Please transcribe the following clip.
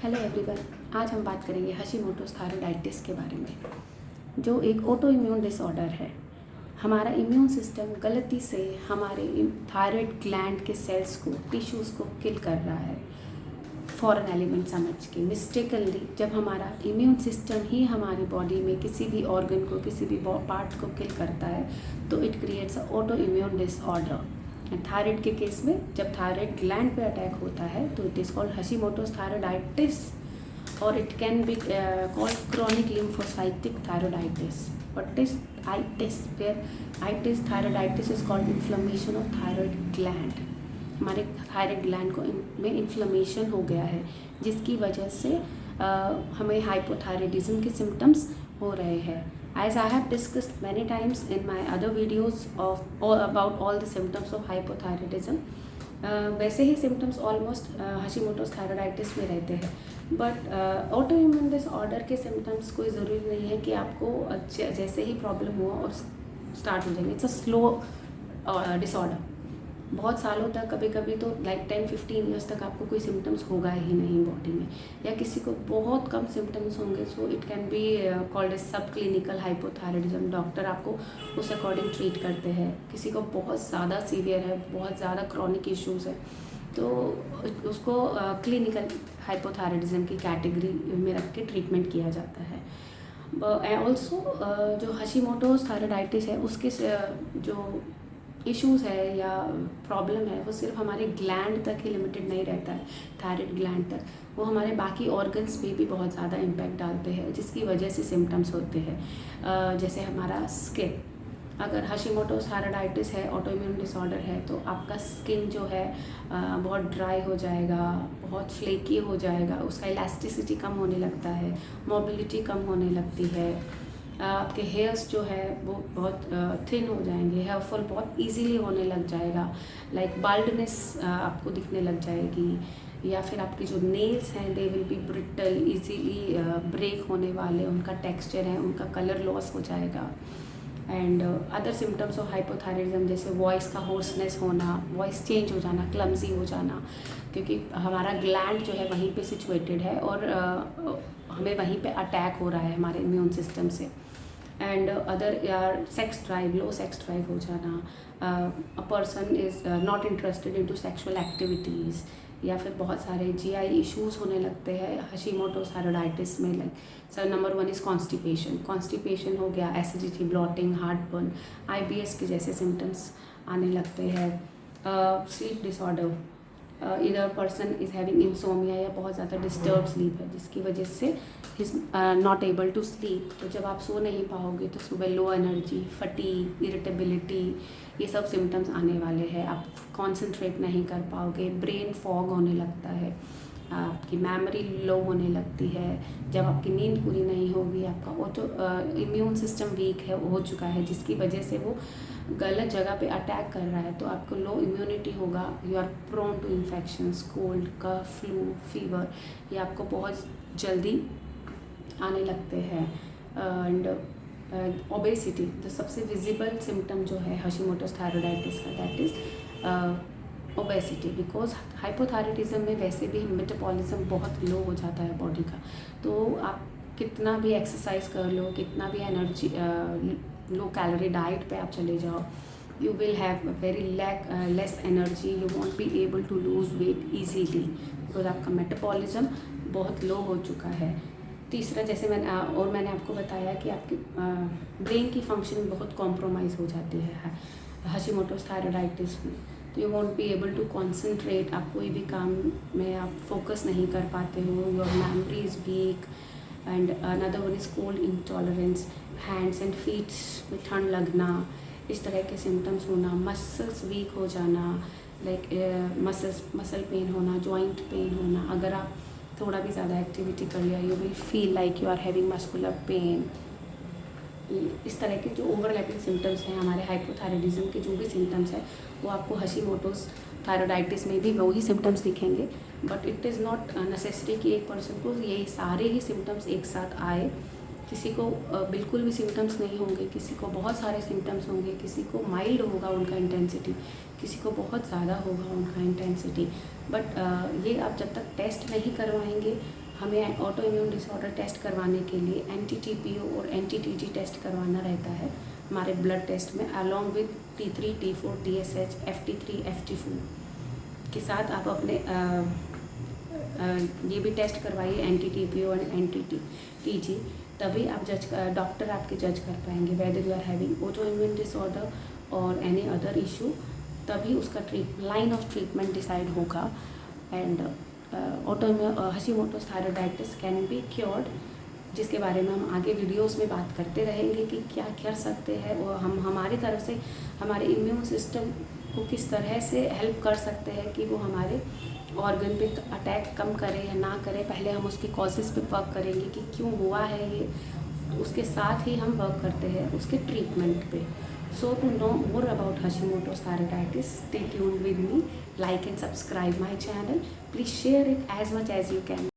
Hello everyone. आज हम बात करेंगे हशीमोटोस थायराइडाइटिस के बारे में, जो एक ऑटो इम्यून डिसऑर्डर है। हमारा इम्यून सिस्टम गलती से हमारे थायराइड ग्लैंड के सेल्स को, टिश्यूज़ को किल कर रहा है, फॉरेन एलिमेंट समझ के मिस्टेकनली। जब हमारा इम्यून सिस्टम ही हमारी बॉडी में किसी भी ऑर्गन को, किसी भी पार्ट को किल करता है, तो it creates a auto immune disorder. Thyroid के केस में जब थायराइड ग्लैंड पे अटैक होता है तो it is called Hashimoto's thyroiditis, और it can be called chronic lymphocytic thyroiditis. What is itis? Where itis thyroiditis is called inflammation of thyroid gland. हमारे thyroid gland को में इन्फ्लेमेशन हो गया है, जिसकी वजह से हमें हाइपोथायराइडिज्म के सिम्टम्स हो रहे हैं। As I have discussed many times in my other videos about all the symptoms of hypothyroidism, वैसे ही सिम्टम्स ऑलमोस्ट हशीमोटोस थायराइडाइटिस में रहते हैं, बट ऑटो इम्यून डिसऑर्डर के सिम्टम्स कोई ज़रूरी नहीं है कि आपको जैसे ही प्रॉब्लम हुआ और स्टार्ट हो जाएंगे। It's a slow disorder. बहुत सालों तक, कभी कभी तो लाइक 10-15 ईयर्स तक आपको कोई सिम्टम्स होगा ही नहीं बॉडी में, या किसी को बहुत कम सिम्टम्स होंगे। So it can be called as sub clinical hypothyroidism. Doctor आपको उस अकॉर्डिंग ट्रीट करते हैं। किसी को बहुत ज़्यादा सीवियर है, बहुत ज़्यादा क्रॉनिक इश्यूज़ है, तो उसको क्लिनिकल हाइपोथायराइडिज्म की कैटेगरी में रख के ट्रीटमेंट किया जाता है। ऑल्सो जो हशीमोटोस थायराइडाइटिस है, उसके जो इश्यूज़ है या प्रॉब्लम है, वो सिर्फ हमारे ग्लैंड तक ही लिमिटेड नहीं रहता है, थायराइड ग्लैंड तक। वो हमारे बाकी ऑर्गन्स पे भी बहुत ज़्यादा इम्पैक्ट डालते हैं, जिसकी वजह से सिम्टम्स होते हैं। जैसे हमारा स्किन, अगर हशीमोटोस थायराइडाइटिस है, ऑटो इम्यून डिसऑर्डर है, तो आपका स्किन जो है बहुत ड्राई हो जाएगा, बहुत फ्लेकी हो जाएगा, उसका इलास्टिसिटी कम होने लगता है, मोबिलिटी कम होने लगती है। आपके हेयर्स जो है वो बहुत थिन हो जाएंगे, हेयर फॉल बहुत इजीली होने लग जाएगा, लाइक बाल्डनेस आपको दिखने लग जाएगी। या फिर आपके जो नेल्स हैं, they will be brittle, easily break होने वाले, उनका टेक्सचर है, उनका कलर लॉस हो जाएगा। And other symptoms of hypothyroidism, जैसे वॉइस का होर्सनेस होना, वॉइस चेंज हो जाना, क्लमजी हो जाना, क्योंकि हमारा ग्लैंड जो है वहीं पे सिचुएटेड है और हमें वहीं पे अटैक हो रहा है हमारे इम्यून सिस्टम से। एंड अदर यार सेक्स ड्राइव, लो सेक्स ड्राइव हो जाना, a person is not interested into sexual activities, या फिर बहुत सारे जीआई इश्यूज़ होने लगते हैं हशीमोटोस थायराइडाइटिस में। Like sir number 1 is constipation हो गया, एसिडिटी, ब्लॉटिंग, हार्टबर्न, आईबीएस के जैसे सिम्टम्स आने लगते हैं। स्लीप डिसऑर्डर, इधर पर्सन इज़ हैविंग इंसोमिया, या बहुत ज़्यादा डिस्टर्ब स्लीप है, जिसकी वजह से is not able to sleep. तो जब आप सो नहीं पाओगे तो सुबह लो एनर्जी, फटीग, इरिटेबिलिटी, ये सब सिम्टम्स आने वाले हैं। आप कॉन्सेंट्रेट नहीं कर पाओगे, ब्रेन फॉग होने लगता है, आपकी मेमोरी लो होने लगती है। जब आपकी नींद पूरी नहीं होगी, आपका ऑटो इम्यून सिस्टम वीक है, हो चुका है, जिसकी वजह से वो गलत जगह पे अटैक कर रहा है, तो आपको लो इम्यूनिटी होगा, you are prone to infections, cold, cough, flu, fever, ये आपको बहुत जल्दी आने लगते हैं। एंड ओबेसिटी, जो सबसे विजिबल सिम्टम जो है हशीमोटोस थायराइडाइटिस का, that is obesity. Because hypothyroidism में वैसे भी मेटाबॉलिज्म बहुत लो हो जाता है बॉडी का, तो आप कितना भी एक्सरसाइज कर लो, कितना भी एनर्जी लो कैलोरी डाइट पे आप चले जाओ, you will have very less energy, you won't be able to lose weight easily because आपका मेटाबॉलिज्म बहुत लो हो चुका है। तीसरा, जैसे मैंने आपको बताया कि आपके ब्रेन की फंक्शन बहुत कॉम्प्रोमाइज़ हो जाती है हशीमोटोस थायराइडाइटिस में, तो you won't be able to concentrate, आप कोई भी काम में आप फोकस नहीं कर पाते हो, your memory is week. And another one is cold intolerance, hands and feet में ठंड लगना, इस तरह के सिम्टम्स होना, मसल्स वीक हो जाना, लाइक मसल पेन होना, जॉइंट पेन होना। अगर आप थोड़ा भी ज़्यादा एक्टिविटी कर लिया, you will feel like you are having muscular pain. इस तरह के जो ओवरलैपिंग सिम्टम्स हैं हमारे हाइपोथायराइडिज्म के, जो भी सिम्टम्स हैं, वो आपको हशीमोटोस थायराइडाइटिस में भी वही सिम्टम्स दिखेंगे। But it is not necessary कि एक पर्सन को ये सारे ही सिम्टम्स एक साथ आए। किसी को बिल्कुल भी सिम्टम्स नहीं होंगे, किसी को बहुत सारे सिम्टम्स होंगे, किसी को माइल्ड होगा उनका इंटेंसिटी, किसी को बहुत ज़्यादा होगा उनका इंटेंसिटी। बट ये आप जब तक टेस्ट नहीं करवाएंगे, हमें ऑटो इम्यून डिसऑर्डर टेस्ट करवाने के लिए NT-TPO और NT-TG टेस्ट करवाना रहता है हमारे ब्लड टेस्ट में, along with T3, T4, TSH, FT3, FT4 के साथ आप अपने ये भी टेस्ट करवाइए NT-TPO और NT-TG, तभी आप डॉक्टर आपके जज कर पाएंगे whether you are having auto immune disorder और एनी अदर इशू, तभी उसका लाइन ऑफ ट्रीटमेंट डिसाइड होगा। And Hashimoto's thyroiditis can be cured, जिसके बारे में हम आगे वीडियोस में बात करते रहेंगे कि क्या कर सकते हैं और हम हमारी तरफ से हमारे इम्यून सिस्टम को किस तरह से हेल्प कर सकते हैं कि वो हमारे ऑर्गन पे अटैक कम करे या ना करे। पहले हम उसके कॉजेज़ पे वर्क करेंगे कि क्यों हुआ है ये, उसके साथ ही हम वर्क करते हैं उसके ट्रीटमेंट पे। So to know more about Hashimoto's thyroiditis, stay tuned with me, like and subscribe my channel. Please share it as much as you can.